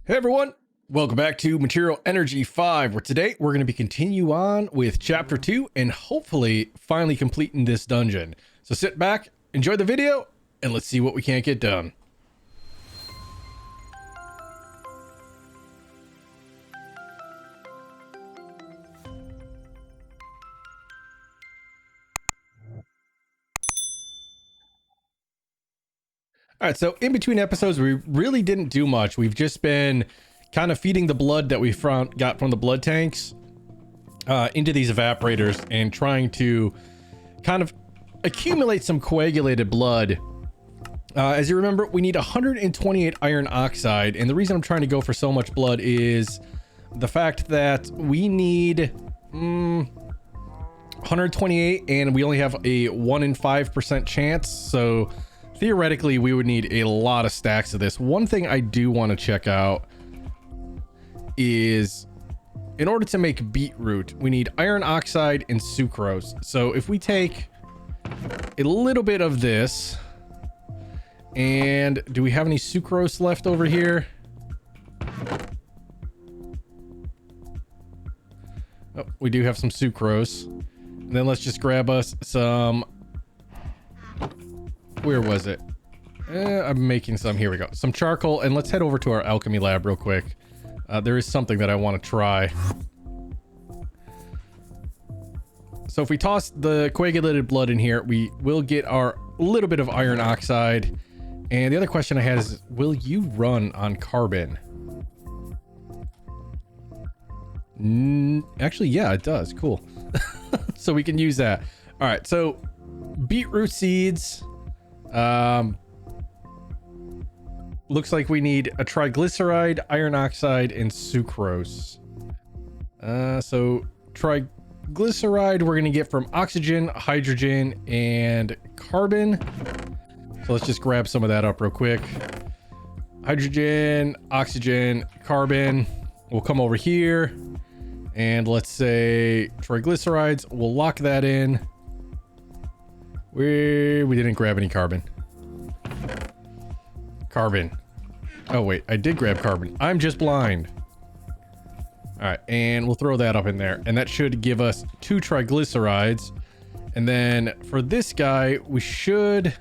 Hey everyone, welcome back to Material Energy 5, where today we're going to be continue on with Chapter 2 and hopefully finally completing this dungeon. So sit back, enjoy the video, and let's see what we can't get done. All right, so in between episodes, we really didn't do much. We've just been kind of feeding the blood that we got from the blood tanks into these evaporators and trying to kind of accumulate some coagulated blood. As you remember, we need 128 iron oxide, and the reason I'm trying to go for so much blood is the fact that we need 128 and we only have a 1 in 5% chance, so theoretically we would need a lot of stacks of this. One thing I do want to check out is, in order to make beetroot, we need iron oxide and sucrose. So if we take a little bit of this, and do we have any sucrose left over here? Oh, we do have some sucrose. And then let's just grab us some, where was it? I'm making some, here we go. Some charcoal, and let's head over to our alchemy lab real quick. There is something that I want to try. So if we toss the coagulated blood in here, we will get our little bit of iron oxide. And the other question I had is, will you run on carbon? Actually, yeah, it does. Cool. So we can use that. All right, so beetroot seeds. Looks like we need a triglyceride, iron oxide, and sucrose. So triglyceride we're gonna get from oxygen, hydrogen, and carbon. So let's just grab some of that up real quick. Hydrogen, oxygen, carbon. We'll come over here and let's say triglycerides. We'll lock that in. We didn't grab any carbon. Carbon. Oh wait, I did grab carbon. I'm just blind. All right, and we'll throw that up in there, and that should give us 2 triglycerides. And then for this guy, we should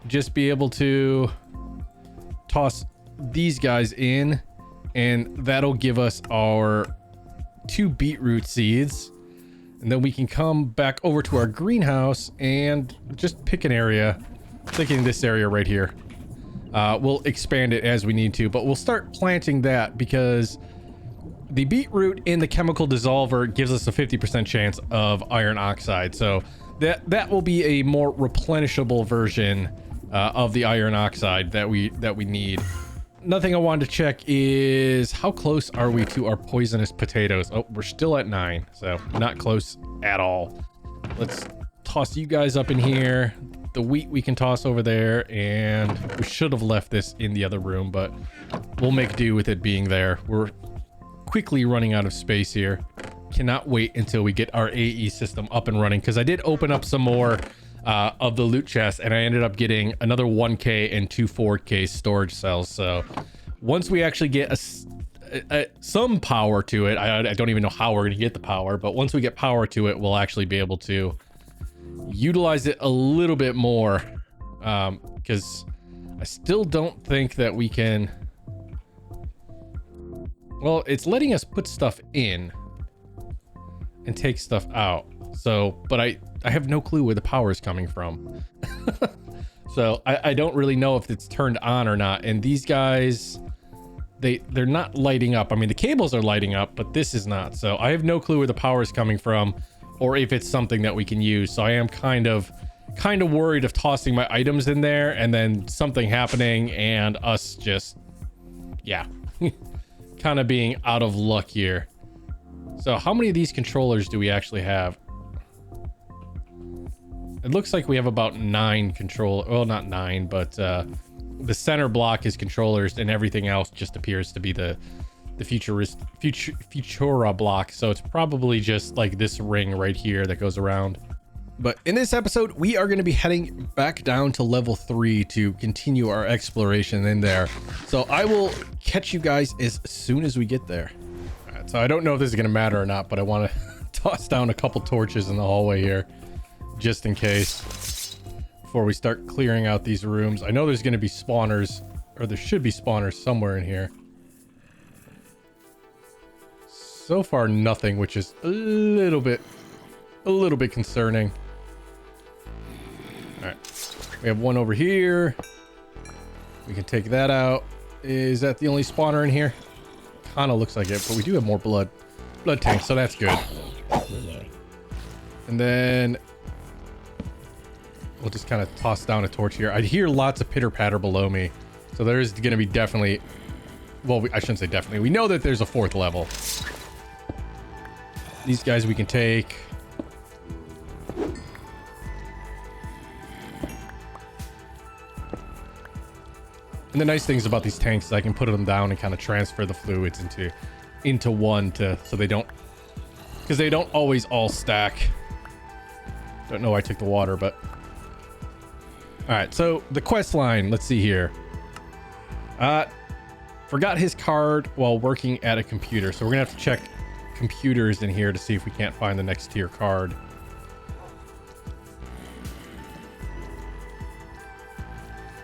just be able to toss these guys in, and that'll give us our 2 beetroot seeds. And then we can come back over to our greenhouse and just pick an area. I'm thinking this area right here. We'll expand it as we need to, but we'll start planting that because the beetroot in the chemical dissolver gives us a 50% chance of iron oxide. So that will be a more replenishable version of the iron oxide that we need. Another thing I wanted to check is how close are we to our poisonous potatoes? Oh, we're still at 9, so not close at all. Let's toss you guys up in here. The wheat we can toss over there, and we should have left this in the other room, but we'll make do with it being there. We're quickly running out of space here. Cannot wait until we get our AE system up and running, because I did open up some more of the loot chest, and I ended up getting another 1K and 2 4K storage cells. So once we actually get some power to it, I don't even know how we're gonna get the power, but once we get power to it, we'll actually be able to utilize it a little bit more, because I still don't think that we can. Well, it's letting us put stuff in and take stuff out, so but I have no clue where the power is coming from. So I don't really know if it's turned on or not. And these guys, they're not lighting up. I mean, the cables are lighting up, but this is not. So I have no clue where the power is coming from, or if it's something that we can use. So I am kind of worried of tossing my items in there and then something happening and us just, yeah, kind of being out of luck here. So how many of these controllers do we actually have? It looks like we have about 9 control. Well, not 9, but the center block is controllers, and everything else just appears to be the Futura block. So it's probably just like this ring right here that goes around. But in this episode, we are going to be heading back down to level 3 to continue our exploration in there. So I will catch catch you guys as soon as we get there. All right, so I don't know if this is going to matter or not, but I want to toss down a couple torches in the hallway here, just in case, before we start clearing out these rooms. I know there's going to be spawners, or there should be spawners somewhere in here. So far, nothing, which is a little bit concerning. All right, we have one over here. We can take that out. Is that the only spawner in here? Kind of looks like it, but we do have more blood tanks, so that's good. And then we'll just kind of toss down a torch here. I hear lots of pitter patter below me, so there is going to be definitely, well, I shouldn't say definitely. We know that there's a 4th level. These guys we can take. And the nice things about these tanks is I can put them down and kind of transfer the fluids into one so they don't, because they don't always all stack. Don't know why I took the water, but all right. So the quest line, let's see here. Forgot his card while working at a computer, so we're gonna have to check computers in here to see if we can't find the next tier card.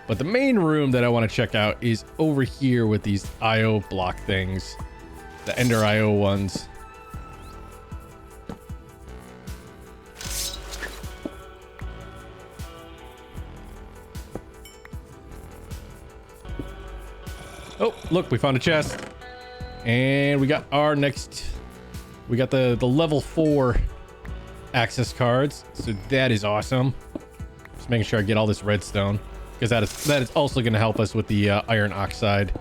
But the main room that I want to check out is over here with these IO block things, the Ender IO ones. Oh, look, we found a chest. And we got our next, we got the level 4 access cards. So that is awesome. Just making sure I get all this redstone, because that is also going to help us with the iron oxide.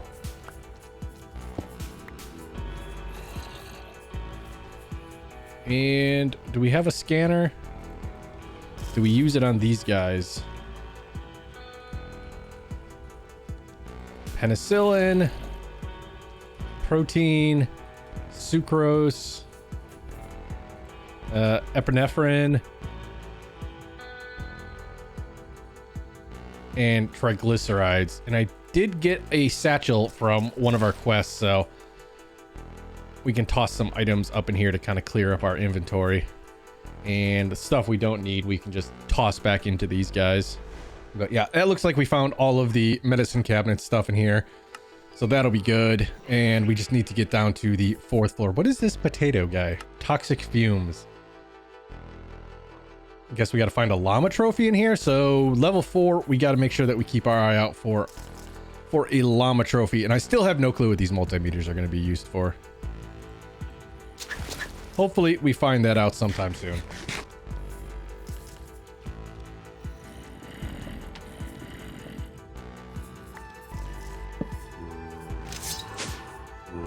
And do we have a scanner? Do we use it on these guys? Penicillin, protein, sucrose, epinephrine, and triglycerides. And I did get a satchel from one of our quests, so we can toss some items up in here to kind of clear up our inventory. And the stuff we don't need, we can just toss back into these guys. But yeah, it looks like we found all of the medicine cabinet stuff in here, so that'll be good. And we just need to get down to the 4th floor. What is this potato guy? Toxic fumes. I guess we got to find a llama trophy in here. So level 4, we got to make sure that we keep our eye out for a llama trophy. And I still have no clue what these multimeters are going to be used for. Hopefully we find that out sometime soon.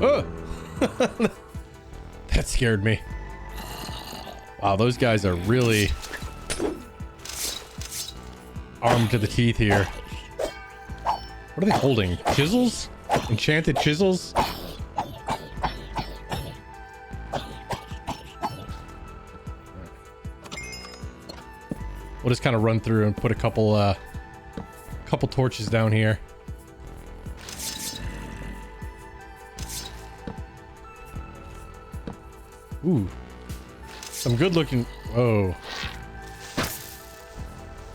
Oh! That scared me. Wow, those guys are really armed to the teeth here. What are they holding? Chisels? Enchanted chisels? We'll just kind of run through and put a couple torches down here. Ooh, some good looking, whoa.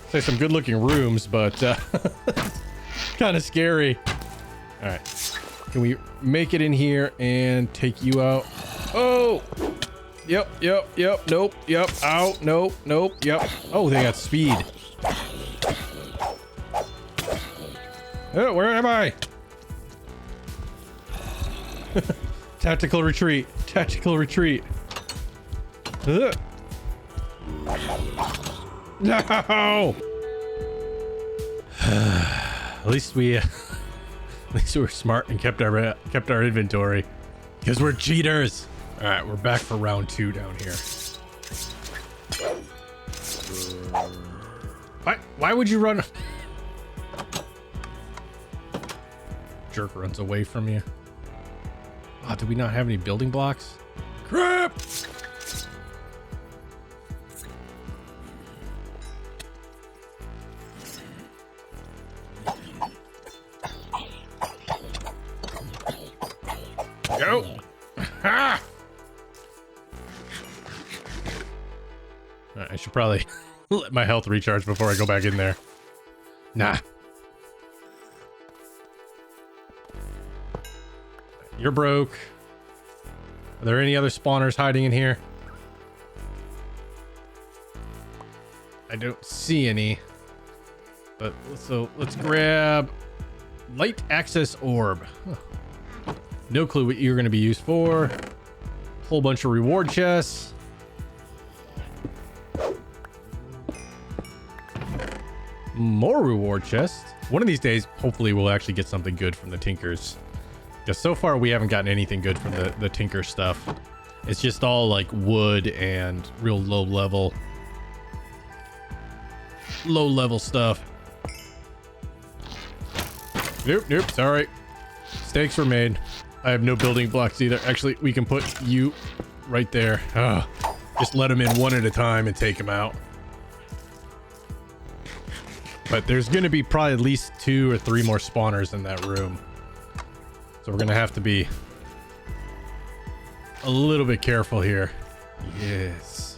Say some good looking rooms, but kind of scary. All right, can we make it in here and take you out? Oh, yep, nope, yep, out, nope, yep. Oh, they got speed. Oh, where am I? Tactical retreat. No. At least we were smart and kept our inventory, because we're cheaters. All right, we're back for round 2 down here. Why would you run? Jerk runs away from you. Oh, do we not have any building blocks? Crap! Go. Ha! I should probably let my health recharge before I go back in there. Nah. You're broke. Are there any other spawners hiding in here? I don't see any. But so let's grab light access orb. Huh. No clue what you're going to be used for. Whole bunch of reward chests. More reward chests. One of these days, hopefully we'll actually get something good from the Tinkers. Because so far we haven't gotten anything good from the Tinker stuff. It's just all like wood and real low level stuff. Nope, sorry. Mistakes were made. I have no building blocks either. Actually, we can put you right there. Just let them in one at a time and take them out. But there's going to be probably at least 2 or 3 more spawners in that room. So we're going to have to be a little bit careful here. Yes.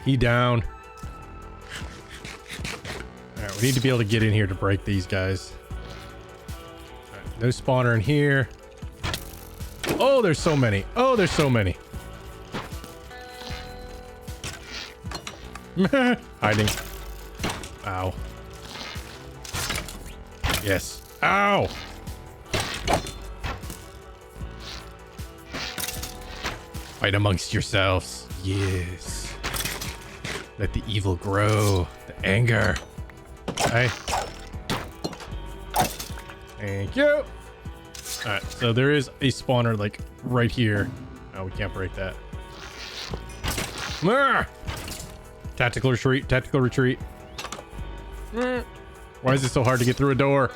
He down. All right, we need to be able to get in here to break these guys. All right, no spawner in here. Oh, there's so many. Oh, there's so many. Hiding. Ow. Yes. Ow. Fight amongst yourselves. Yes. Let the evil grow. The anger. Hey. Thank you. Alright, so there is a spawner like right here. Oh, we can't break that. Ah! Tactical retreat, tactical retreat. Why is it so hard to get through a door?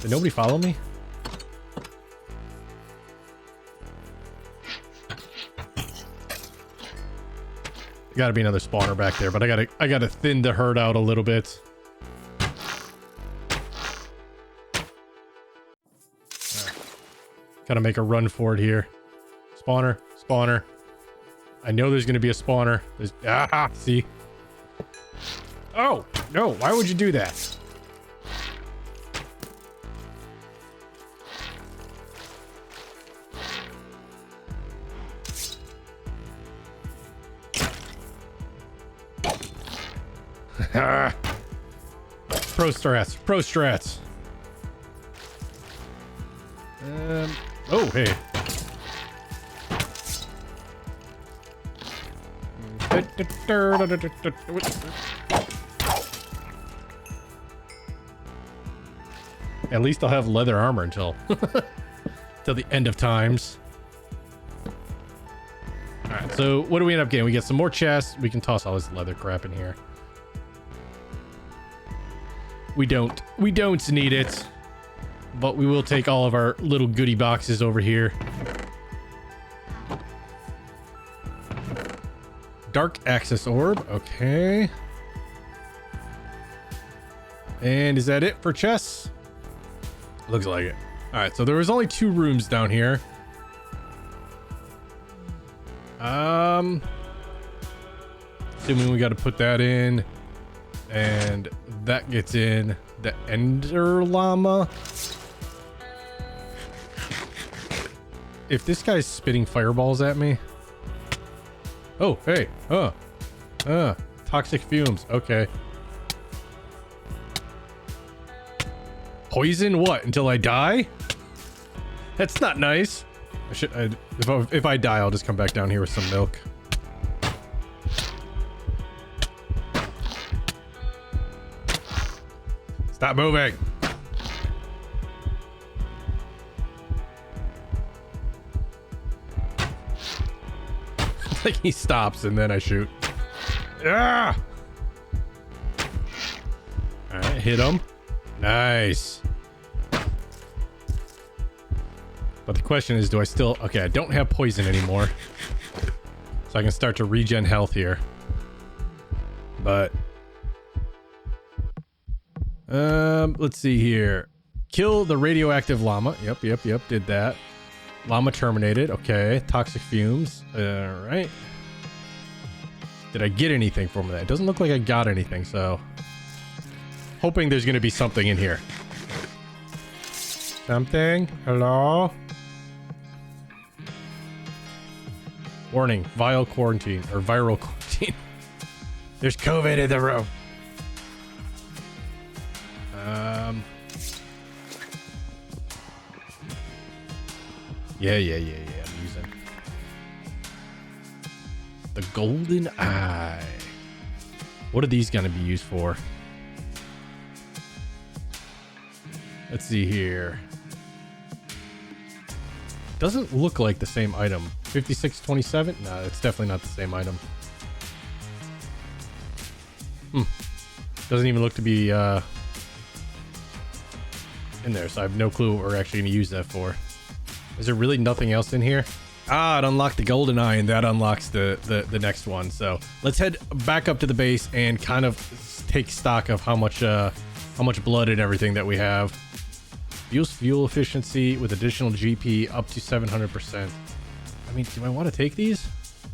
Did nobody follow me? Gotta be another spawner back there, but I gotta thin the herd out a little bit. Gotta make a run for it here. Spawner, spawner. I know there's gonna be a spawner. There's see. Oh no! Why would you do that? Pro strats, pro strats. Oh hey. At least I'll have leather armor until till the end of times. All right, so what do we end up getting? We get some more chests. We can toss all this leather crap in here. We don't need it, but we will take all of our little goodie boxes over here. Dark access orb. Okay. And is that it for chests? Looks like it. All right, so there was only 2 rooms down here. Assuming we got to put that in, and that gets in the Ender Llama. If this guy's spitting fireballs at me. Oh, hey. Toxic fumes. Okay. Poison what? Until I die? That's not nice. If I die, I'll just come back down here with some milk. Stop moving. Like he stops and then I shoot. Ah! All right, hit him. Nice. But the question is, do I still... Okay, I don't have poison anymore. So I can start to regen health here. But... Let's see here. Kill the radioactive llama. Yep, did that. Llama terminated. Okay, toxic fumes. All right. Did I get anything from that? It doesn't look like I got anything, so hoping there's gonna be something in here. Something? Hello? Warning, viral quarantine. There's COVID in the room. Yeah, I'm using the golden eye. What are these gonna be used for? Let's see here. Doesn't look like the same item. 5627? No, it's definitely not the same item. Doesn't even look to be in there, so I have no clue what we're actually going to use that for. Is there really nothing else in here? Ah, it unlocked the golden eye, and that unlocks the next one. So let's head back up to the base and kind of take stock of how much blood and everything that we have. Use fuel efficiency with additional GP up to 700%. I mean, do I want to take these?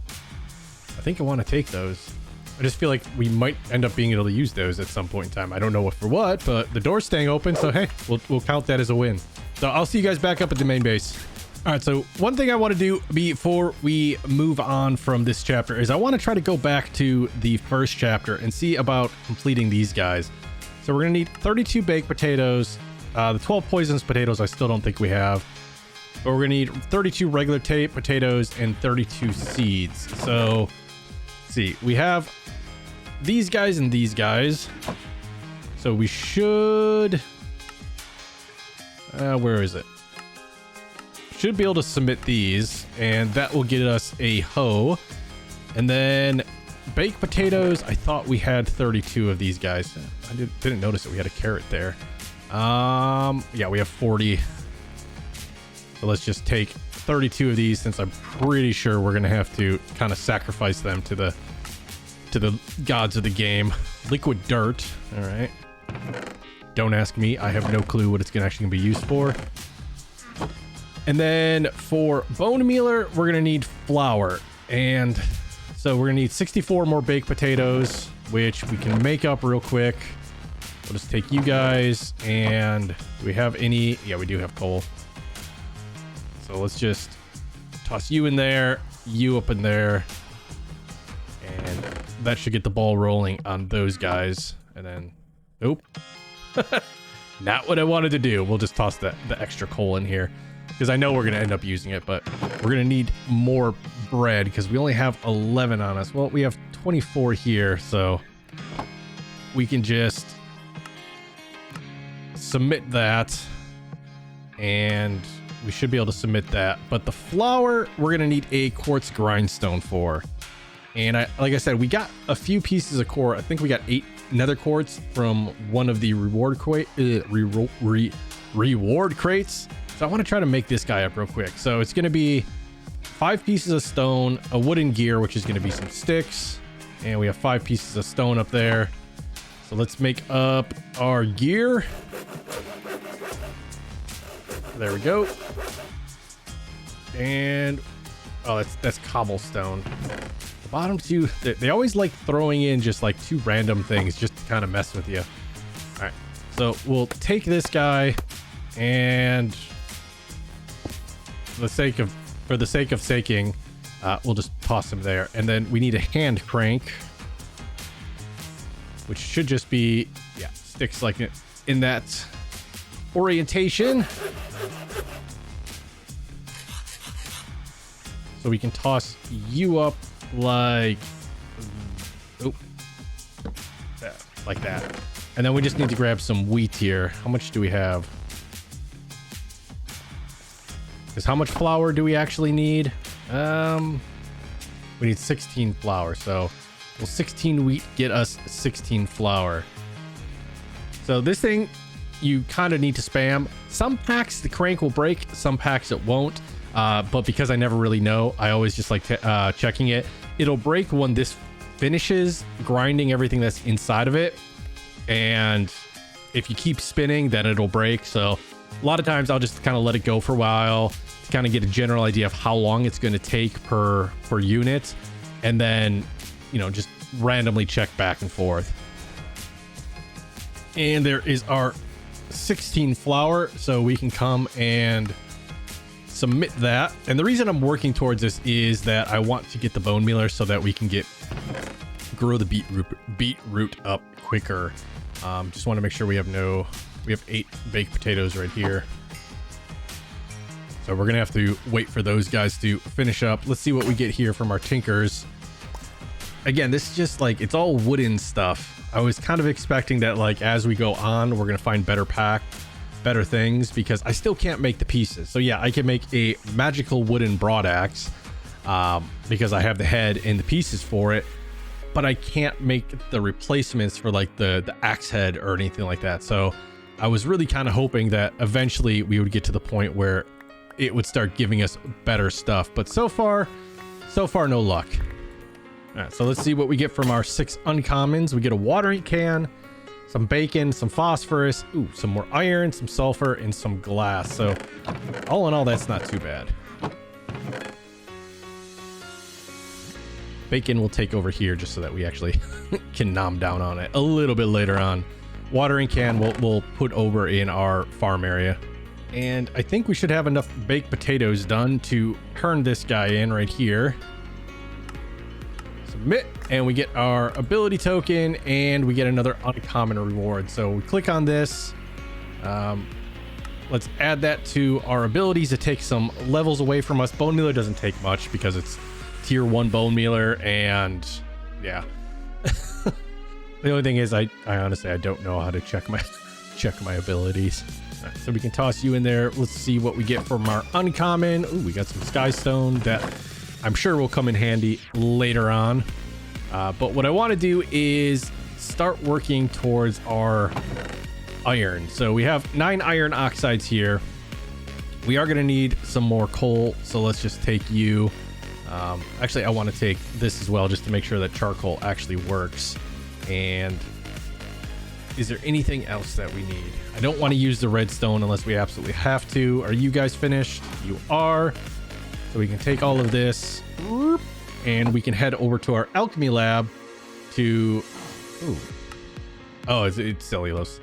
I think I want to take those. I just feel like we might end up being able to use those at some point in time. I don't know what for what, but the door's staying open, so hey, we'll count that as a win. So I'll see you guys back up at the main base. All right, so one thing I want to do before we move on from this chapter is I want to try to go back to the first chapter and see about completing these guys. So we're going to need 32 baked potatoes. The 12 poisonous potatoes I still don't think we have. But we're going to need 32 regular potatoes and 32 seeds. So let's see. We have these guys and these guys. So we should... where is it? Should be able to submit these, and that will get us a hoe. And then baked potatoes, I thought we had 32 of these guys. I didn't notice that we had a carrot there. Yeah, we have 40. So let's just take 32 of these, since I'm pretty sure we're gonna have to kind of sacrifice them to the gods of the game. Liquid dirt. All right. Don't ask me. I have no clue what it's actually gonna be used for. And then for bone mealer, we're gonna need flour, and so we're gonna need 64 more baked potatoes, which we can make up real quick. We'll just take you guys, and do we have any? Yeah, we do have coal. So let's just toss you in there, you up in there, and that should get the ball rolling on those guys. And then, nope. Not what I wanted to do. We'll just toss the extra coal in here, because I know we're going to end up using it, but we're going to need more bread because we only have 11 on us. Well, we have 24 here, so we can just submit that, and we should be able to submit that. But the flour, we're going to need a quartz grindstone for. And like I said, we got a few pieces of core. I think we got 8 nether quartz from one of the reward crates. So I want to try to make this guy up real quick. So it's going to be 5 pieces of stone, a wooden gear, which is going to be some sticks. And we have 5 pieces of stone up there. So let's make up our gear. There we go. And oh, that's cobblestone. The bottom two, they always like throwing in just like 2 random things just to kind of mess with you. All right, so we'll take this guy, and for the sake of saking, we'll just toss him there. And then we need a hand crank, which should just be, yeah, sticks like in that orientation. So we can toss you up like, oh, like that. And then we just need to grab some wheat here. How much do we have? Because how much flour do we actually need? We need 16 flour. So will 16 wheat get us 16 flour? So this thing, you kind of need to spam. Some packs the crank will break, some packs it won't. But because I never really know, I always just like checking it. It'll break when this finishes grinding everything that's inside of it, and if you keep spinning, then it'll break. So a lot of times I'll just kind of let it go for a while to kind of get a general idea of how long it's going to take per unit, and then, you know, just randomly check back and forth. And there is our 16 flour, so we can come and submit that. And the reason I'm working towards this is that I want to get the bone mealer so that we can grow the beetroot up quicker. Just want to make sure we have 8 baked potatoes right here. So we're gonna have to wait for those guys to finish up. Let's see what we get here from our tinkers. Again, this is just like, it's all wooden stuff. I was kind of expecting that, like, as we go on, we're gonna find better things, because I still can't make the pieces. So yeah, I can make a magical wooden broadaxe because I have the head and the pieces for it, but I can't make the replacements for like the axe head or anything like that. So I was really kind of hoping that eventually we would get to the point where it would start giving us better stuff, but so far no luck. All right, so let's see what we get from our 6 uncommons. We get a watering can, some bacon, some phosphorus, ooh, some more iron, some sulfur, and some glass. So all in all, that's not too bad. Bacon will take over here just so that we actually can nom down on it a little bit later on. Watering can we'll put over in our farm area. And I think we should have enough baked potatoes done to turn this guy in right here. Submit, and we get our ability token, and we get another uncommon reward. So we click on this. Let's add that to our abilities to take some levels away from us. Bone mealer doesn't take much because it's tier 1 bone mealer, and yeah. The only thing is I honestly don't know how to check my abilities. All right, so we can toss you in there. Let's see what we get from our uncommon. Ooh, we got some sky stone that I'm sure will come in handy later on. But what I want to do is start working towards our iron. So we have 9 iron oxides here. We are going to need some more coal, so let's just take you. Actually, I want to take this as well, just to make sure that charcoal actually works. And is there anything else that we need? I don't want to use the redstone unless we absolutely have to. Are you guys finished? You are. So we can take all of this, and we can head over to our alchemy lab to... Ooh. Oh, it's cellulose.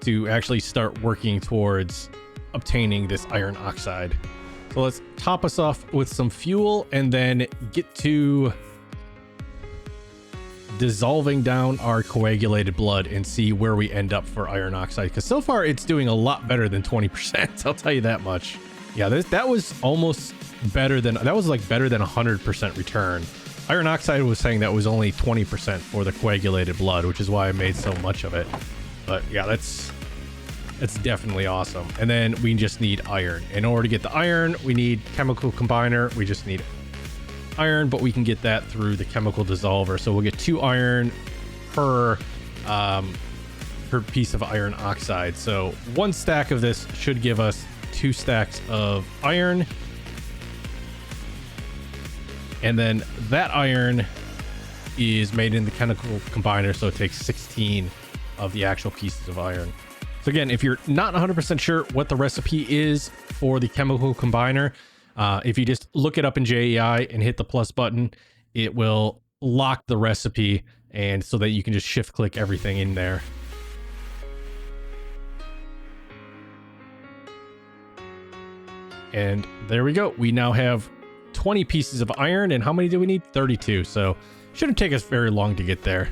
To actually start working towards obtaining this iron oxide. So let's top us off with some fuel and then get to dissolving down our coagulated blood and see where we end up for iron oxide, because so far it's doing a lot better than 20%. I'll tell you that much. Yeah, that was almost better than, that was like better than 100% return. Iron oxide was saying that was only 20% for the coagulated blood, which is why I made so much of it. But yeah, that's definitely awesome. And then we just need iron. In order to get the iron, we need chemical combiner. We just need iron, but we can get that through the chemical dissolver. So we'll get 2 iron per piece of iron oxide. So 1 stack of this should give us 2 stacks of iron. And then that iron is made in the chemical combiner, so it takes 16 of the actual pieces of iron. So again, if you're not 100% sure what the recipe is for the chemical combiner, if you just look it up in JEI and hit the plus button, it will lock the recipe, and so that you can just shift click everything in there. And there we go. We now have 20 pieces of iron, and how many do we need? 32. So shouldn't take us very long to get there.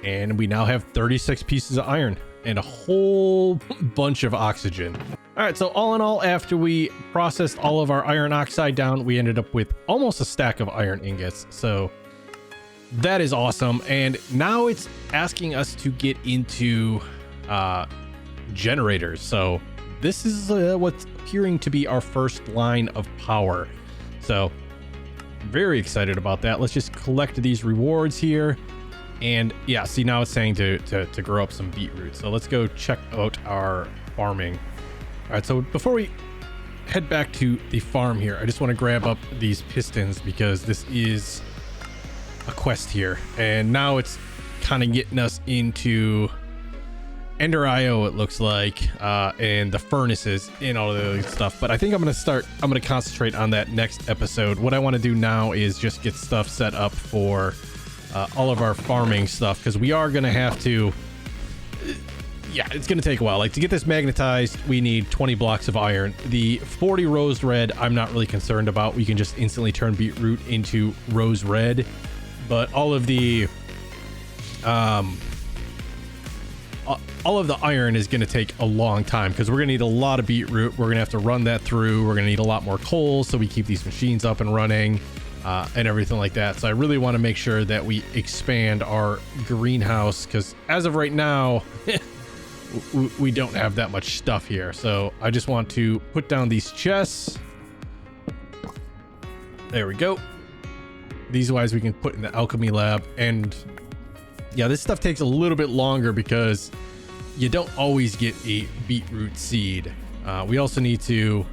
And we now have 36 pieces of iron and a whole bunch of oxygen. All right, so all in all, after we processed all of our iron oxide down, we ended up with almost a stack of iron ingots. So that is awesome. And now it's asking us to get into generators. So this is what's appearing to be our first line of power. So very excited about that. Let's just collect these rewards here. And yeah, see, now it's saying to grow up some beetroot. So let's go check out our farming. All right, so before we head back to the farm here, I just want to grab up these pistons because this is a quest here. And now it's kind of getting us into Ender IO, it looks like, and the furnaces and all of the other stuff. But I think I'm going to concentrate on that next episode. What I want to do now is just get stuff set up for all of our farming stuff, because we are going to have to, yeah, it's going to take a while. Like, to get this magnetized, we need 20 blocks of iron. The 40 rose red, I'm not really concerned about. We can just instantly turn beetroot into rose red. But all of the iron is going to take a long time, because we're going to need a lot of beetroot. We're going to have to run that through. We're going to need a lot more coal, so we keep these machines up and running, and everything like that. So I really want to make sure that we expand our greenhouse, because as of right now, we don't have that much stuff here. So I just want to put down these chests. There we go. These wise we can put in the alchemy lab. And yeah, this stuff takes a little bit longer because you don't always get a beetroot seed. We also need to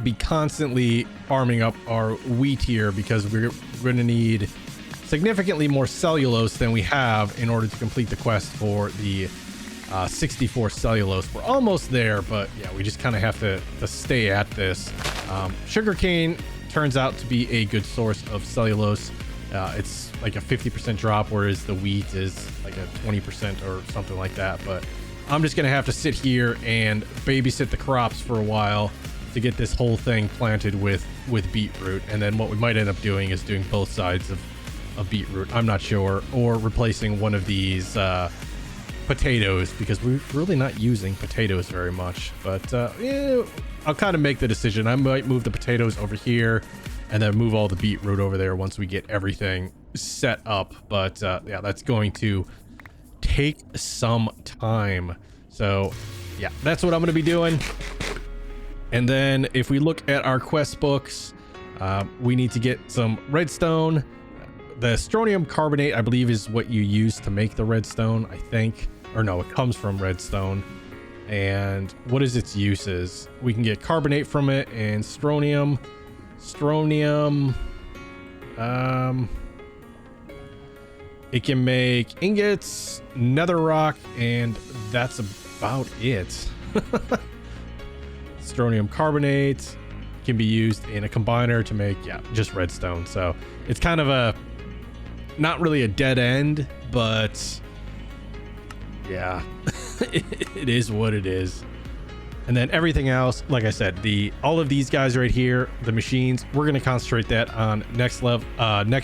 be constantly farming up our wheat here, because we're going to need significantly more cellulose than we have in order to complete the quest for the 64 cellulose. We're almost there, but yeah, we just kind of have to stay at this. Sugarcane turns out to be a good source of cellulose. It's like a 50% drop, whereas the wheat is like a 20% or something like that. But I'm just gonna have to sit here and babysit the crops for a while to get this whole thing planted with beetroot. And then what we might end up doing is doing both sides of beetroot, I'm not sure, or replacing one of these potatoes, because we're really not using potatoes very much. But yeah, I'll kind of make the decision. I might move the potatoes over here and then move all the beetroot over there once we get everything set up. But yeah, that's going to take some time. So yeah, that's what I'm going to be doing. And then if we look at our quest books, we need to get some redstone. The strontium carbonate, I believe, is what you use to make the redstone, I think. Or no, it comes from redstone. And what is its uses? We can get carbonate from it and strontium. It can make ingots, nether rock, and that's about it. Strontium carbonate can be used in a combiner to make, yeah, just redstone. So it's kind of a, not really a dead end, but yeah, it is what it is. And then everything else, like I said, all of these guys right here, the machines, we're going to concentrate that on next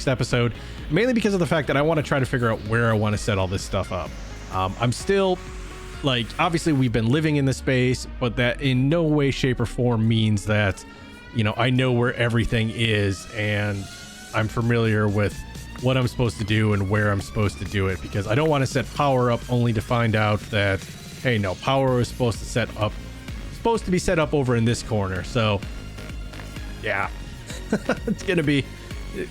episode, mainly because of the fact that I want to try to figure out where I want to set all this stuff up. I'm still, like, obviously we've been living in the space, but that in no way, shape, or form means that, you know, I know where everything is and I'm familiar with what I'm supposed to do and where I'm supposed to do it, because I don't want to set power up only to find out that, hey, no, power is supposed to be set up over in this corner. So yeah, it's gonna be,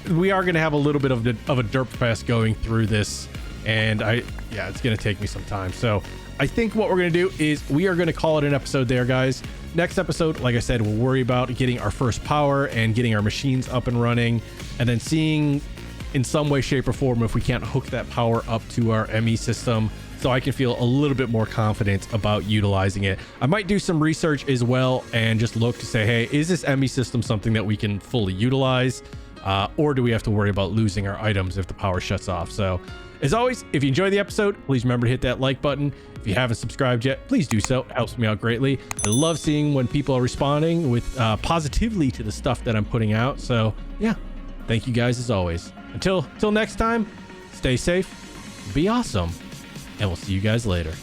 we are gonna have a little bit of a derp fest going through this, and yeah, it's gonna take me some time. So I think what we're gonna do is we are gonna call it an episode there, guys. Next episode, like I said, we'll worry about getting our first power and getting our machines up and running, and then seeing in some way, shape, or form if we can't hook that power up to our ME system, so I can feel a little bit more confident about utilizing it. I might do some research as well and just look to say, hey, is this ME system something that we can fully utilize, or do we have to worry about losing our items if the power shuts off? So as always, if you enjoyed the episode, please remember to hit that like button. If you haven't subscribed yet, please do so. It helps me out greatly. I love seeing when people are responding with positively to the stuff that I'm putting out. So yeah, thank you guys as always. Until next time, stay safe, be awesome, and we'll see you guys later.